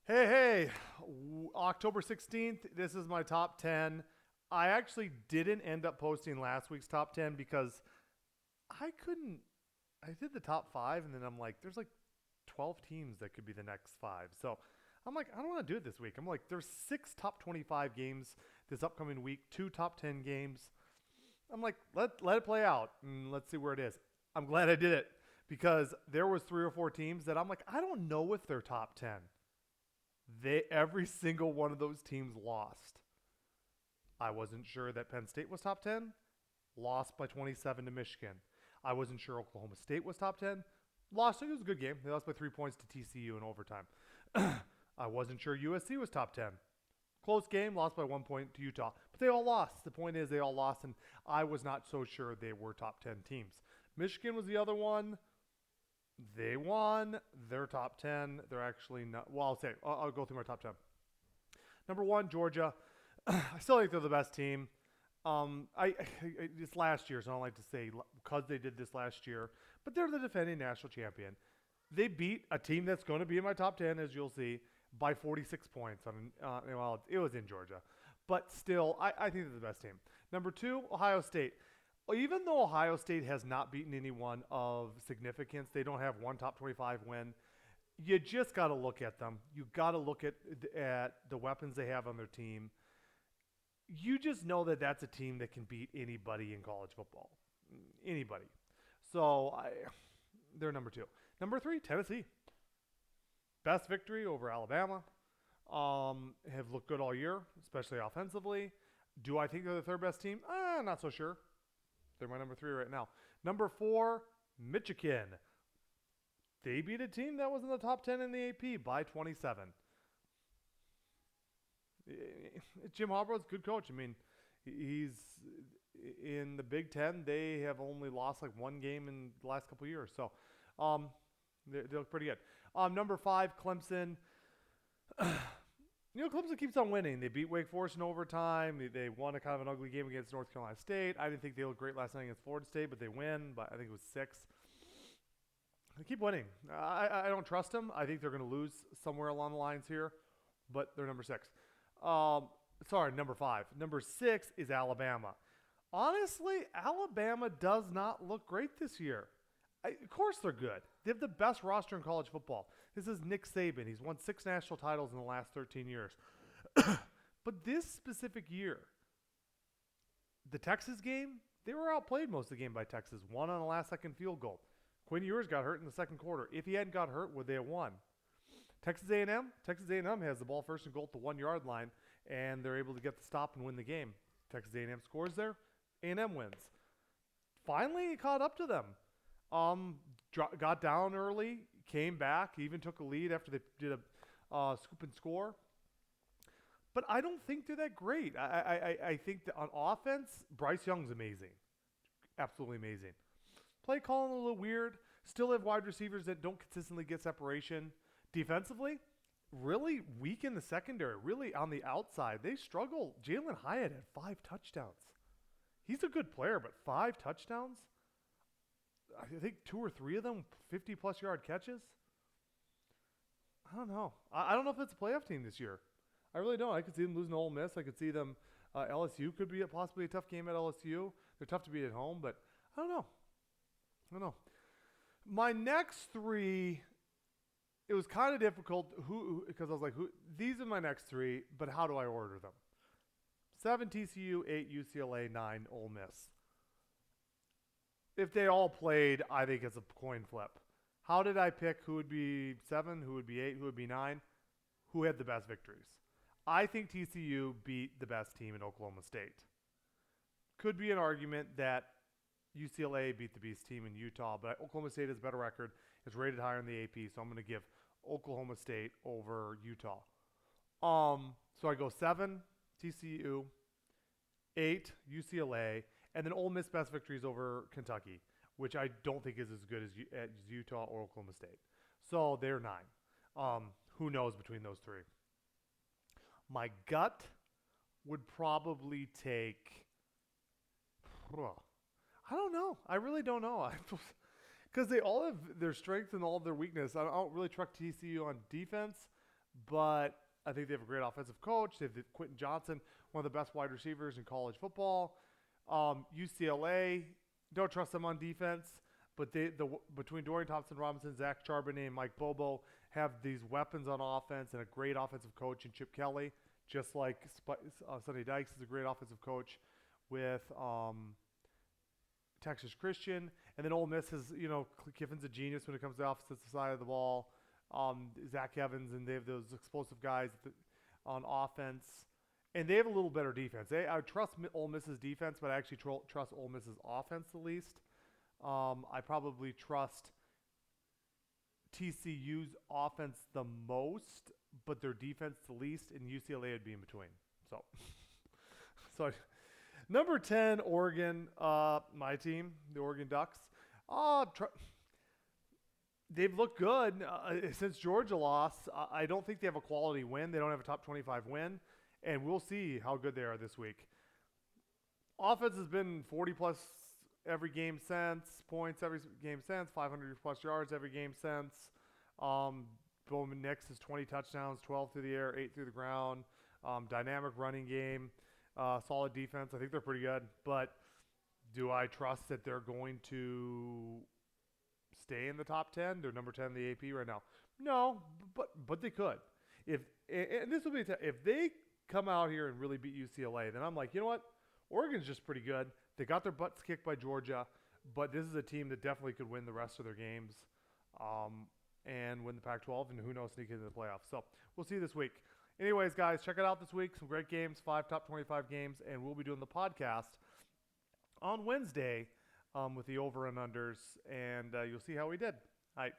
Hey, October 16th, this is my top 10. I actually didn't end up posting last week's top 10 because I couldn't. I did the top five, and then I'm like, there's like 12 teams that could be the next five. So I'm like, I don't want to do it this week. I'm like, there's six top 25 games this upcoming week, two top 10 games. I'm like, let it play out, and let's see where it is. I'm glad I did it because there was three or four teams that I'm like, I don't know if they're top 10. Every single one of those teams lost. I wasn't sure that Penn State was top 10, lost by 27 to Michigan. I wasn't sure Oklahoma State was top 10, lost. It was a good game. They lost by 3 points to TCU in overtime. I wasn't sure USC was top 10. Close game, lost by 1 point to Utah. But they all lost. The point is, they all lost, and I was not so sure they were top 10 teams. Michigan was the other one. They won. They're top 10. They're actually not. Well, I'll go through my top 10. Number one, Georgia. I still think they're the best team. It's last year, so I don't like to say because they did this last year, but they're the defending national champion. They beat a team that's going to be in my top 10, as you'll see, by 46 points. Well, it was in Georgia, but still, I think they're the best team. Number two, Ohio State. Even though Ohio State has not beaten anyone of significance, they don't have one top 25 win. You just got to look at them. You got to look at the weapons they have on their team. You just know that that's a team that can beat anybody in college football. Anybody. They're number two. Number three, Tennessee. Best victory over Alabama. Have looked good all year, especially offensively. Do I think they're the third best team? Not so sure. They're my number three right now. Number four, Michigan. They beat a team that was in the top 10 in the AP by 27. Jim Harbaugh's a good coach. I mean, he's in the Big Ten. They have only lost like one game in the last couple of years. So they look pretty good. Number five, Clemson. Clemson keeps on winning. They beat Wake Forest in overtime. They won a kind of an ugly game against North Carolina State. I didn't think they looked great last night against Florida State, but they win. But I think it was 6. They keep winning. I don't trust them. I think they're going to lose somewhere along the lines here, but they're number 6. Number 5. Number 6 is Alabama. Honestly, Alabama does not look great this year. Of course they're good. They have the best roster in college football. This is Nick Saban. He's won 6 national titles in the last 13 years. But this specific year, the Texas game, they were outplayed most of the game by Texas. Won on a last-second field goal. Quinn Ewers got hurt in the second quarter. If he hadn't got hurt, would they have won? Texas A&M has the ball first and goal at the 1-yard line, and they're able to get the stop and win the game. Texas A&M scores there. A&M wins. Finally, he caught up to them. Got down early, came back, even took a lead after they did a scoop and score. But I don't think they're that great. I think that on offense, Bryce Young's amazing. Absolutely amazing. Play calling a little weird. Still have wide receivers that don't consistently get separation. Defensively, really weak in the secondary. Really on the outside. They struggle. Jalen Hyatt had 5 touchdowns. He's a good player, but 5 touchdowns? I think 2 or 3 of them 50-plus yard catches. I don't know. I don't know if it's a playoff team this year. I really don't. I could see them losing to Ole Miss. I could see them. LSU could be possibly a tough game at LSU. They're tough to beat at home, but I don't know. My next 3, it was kind of difficult because I was like, these are my next 3, but how do I order them? 7 TCU, 8 UCLA, 9 Ole Miss. If they all played, I think it's a coin flip. How did I pick who would be 7, who would be 8, who would be 9? Who had the best victories? I think TCU beat the best team in Oklahoma State. Could be an argument that UCLA beat the beast team in Utah, but Oklahoma State has a better record. It's rated higher in the AP, so I'm going to give Oklahoma State over Utah. So I go 7 TCU, 8 UCLA, and then Ole Miss best victories over Kentucky, which I don't think is as good as Utah or Oklahoma State. So they're 9. Who knows between those 3? My gut would probably take. I don't know. I really don't know. Because they all have their strengths and all of their weakness. I don't really trust TCU on defense, but I think they have a great offensive coach. They have Quentin Johnson, one of the best wide receivers in college football. UCLA, don't trust them on defense, but between Dorian Thompson-Robinson, Zach Charbonnet, and Mike Bobo have these weapons on offense and a great offensive coach in Chip Kelly, just like Sonny Dykes is a great offensive coach with Texas Christian. And then Ole Miss is, Kiffin's a genius when it comes to the opposite side of the ball. Zach Evans, and they have those explosive guys on offense. And they have a little better defense. I trust Ole Miss's defense, but I actually trust Ole Miss's offense the least. I probably trust TCU's offense the most, but their defense the least, and UCLA would be in between. So number 10, Oregon, my team, the Oregon Ducks. They've looked good since Georgia lost. I don't think they have a quality win. They don't have a top 25 win, and we'll see how good they are this week. Offense has been 40-plus every game since, points every game since, 500-plus yards every game since. Bowman Nix is 20 touchdowns, 12 through the air, 8 through the ground. Dynamic running game, solid defense. I think they're pretty good, but do I trust that they're going to stay in the top 10? They're number 10 in the AP right now. No, but they could. And this will be if they come out here and really beat UCLA, then I'm like, you know what? Oregon's just pretty good. They got their butts kicked by Georgia, but this is a team that definitely could win the rest of their games and win the Pac-12, and who knows, sneak into the playoffs. So we'll see this week. Anyways, guys, check it out this week. Some great games, 5 top 25 games, and we'll be doing the podcast on Wednesday with the over and unders, and you'll see how we did. All right.